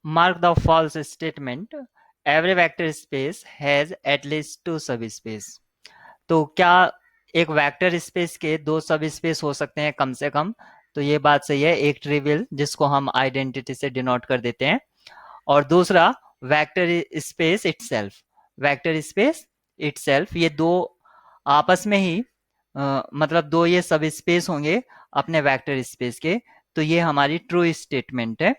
Mark the false statement, every vector space has at least two subspace. तो क्या एक vector space के दो सब स्पेस हो सकते हैं कम से कम? तो ये बात सही है, एक ट्रिवियल जिसको हम आइडेंटिटी से डिनोट कर देते हैं, और दूसरा vector space itself. Vector space itself, ये दो आपस में ही मतलब दो ये सब स्पेस होंगे अपने वेक्टर स्पेस के, तो ये हमारी ट्रू स्टेटमेंट है।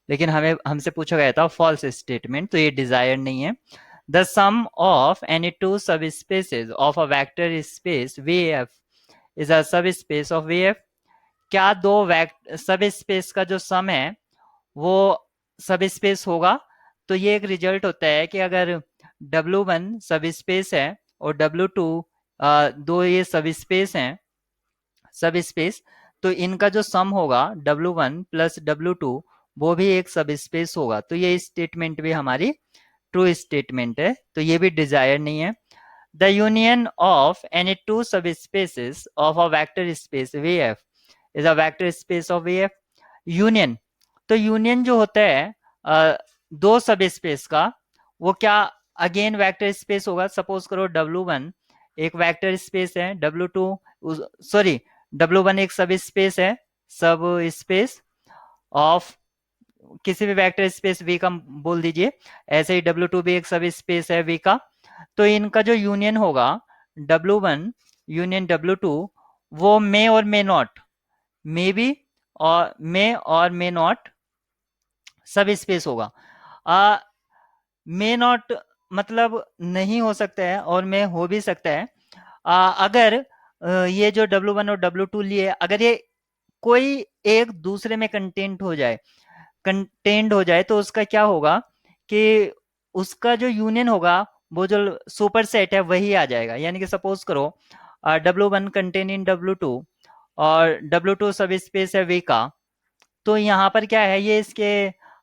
लेकिन हमें हमसे पूछा गया था फॉल्स स्टेटमेंट, तो ये डिजायर नहीं है। The sum of any two subspaces of a vector space VF is a subspace of VF। क्या दो सब स्पेस का जो सम है वो सब स्पेस होगा? तो ये एक रिजल्ट होता है कि अगर W1 सब स्पेस है और W2 दो ये सब स्पेस हैं, सब स्पेस, तो इनका जो सम होगा W1 प्लस W2 वो भी एक सब स्पेस होगा। तो ये स्टेटमेंट भी हमारी ट्रू स्टेटमेंट है, तो ये भी डिजायर नहीं है। The union of any two subspaces of a vector space VF is a vector space of VF। Union, तो यूनियन जो होता है दो सब स्पेस का, वो क्या अगेन वेक्टर स्पेस होगा? सपोज करो W1 एक वेक्टर स्पेस है, W2 सॉरी W1 एक सब स्पेस है, सब स्पेस ऑफ किसी भी वेक्टर स्पेस V का बोल दीजिए, ऐसे ही W2 भी एक सब स्पेस है V का। तो इनका जो यूनियन होगा W1 यूनियन W2, वो मे और मे नॉट, मे बी और मे नॉट सब स्पेस होगा। मे नॉट मतलब नहीं हो सकता है और मे हो भी सकता है। अगर ये जो W1 और W2 लिए अगर ये कोई एक दूसरे में कंटेंट हो जाए तो उसका क्या होगा कि उसका जो यूनियन होगा वो जो सुपर सेट है वही आ जाएगा। यानी कि सपोज करो W1 कंटेन इन W2 और W2 सब स्पेस है V का, तो यहाँ पर क्या है ये इसके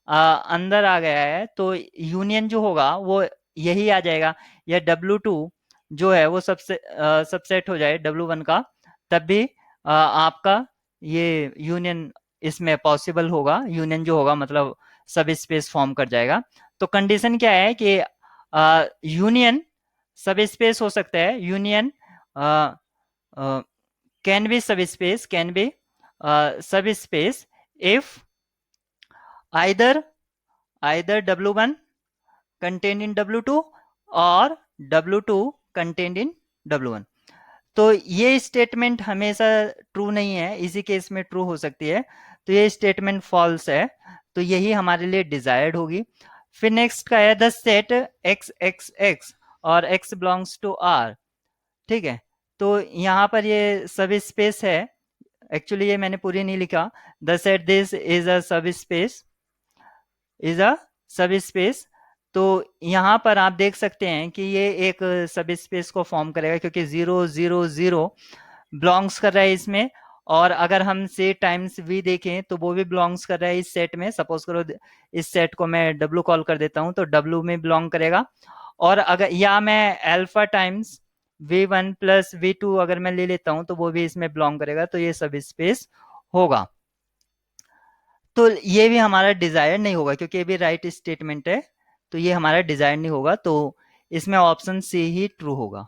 अंदर आ गया है, तो यूनियन जो होगा वो यही आ जाएगा। या W2 जो है वो सबसेट हो जाए W1 का, तब भी आपका ये यूनियन इसमें पॉसिबल होगा। यूनियन जो होगा मतलब सब स्पेस फॉर्म कर जाएगा। तो कंडीशन क्या है कि यूनियन सब स्पेस हो सकता है, यूनियन कैन बी सब स्पेस, कैन बी सब space if either W1 contained in W2 और W2 contained in W1। तो ये स्टेटमेंट हमेशा ट्रू नहीं है, इसी केस में ट्रू हो सकती है, तो ये स्टेटमेंट फॉल्स है, तो यही हमारे लिए डिजायर्ड होगी। फिर नेक्स्ट का है the set x x x और x बिलोंग्स टू R। ठीक है, तो यहाँ पर ये सब स्पेस है, एक्चुअली ये मैंने पूरी नहीं लिखा। The set this is a सब space, is a subspace. तो यहाँ पर आप देख सकते हैं कि ये एक सब स्पेस को फॉर्म करेगा क्योंकि 0 0 0 बिलोंग्स कर रहा है इसमें। और अगर हम से टाइम्स V देखें तो वो भी बिलोंग्स कर रहा है इस सेट में। सपोज करो इस सेट को मैं W कॉल कर देता हूँ तो W में बिलोंग करेगा। और अगर या मैं alpha times V1 plus V2 अगर मैं ले लेता हूँ तो वो भी इसमें बिलोंग करेगा, तो ये सब स्पेस होगा। तो ये भी हमारा डिजायर नहीं होगा क्योंकि ये भी राइट स्टेटमेंट है, तो ये हमारा डिजायर नहीं होगा, तो इसमें ऑप्शन सी ही ट्रू होगा।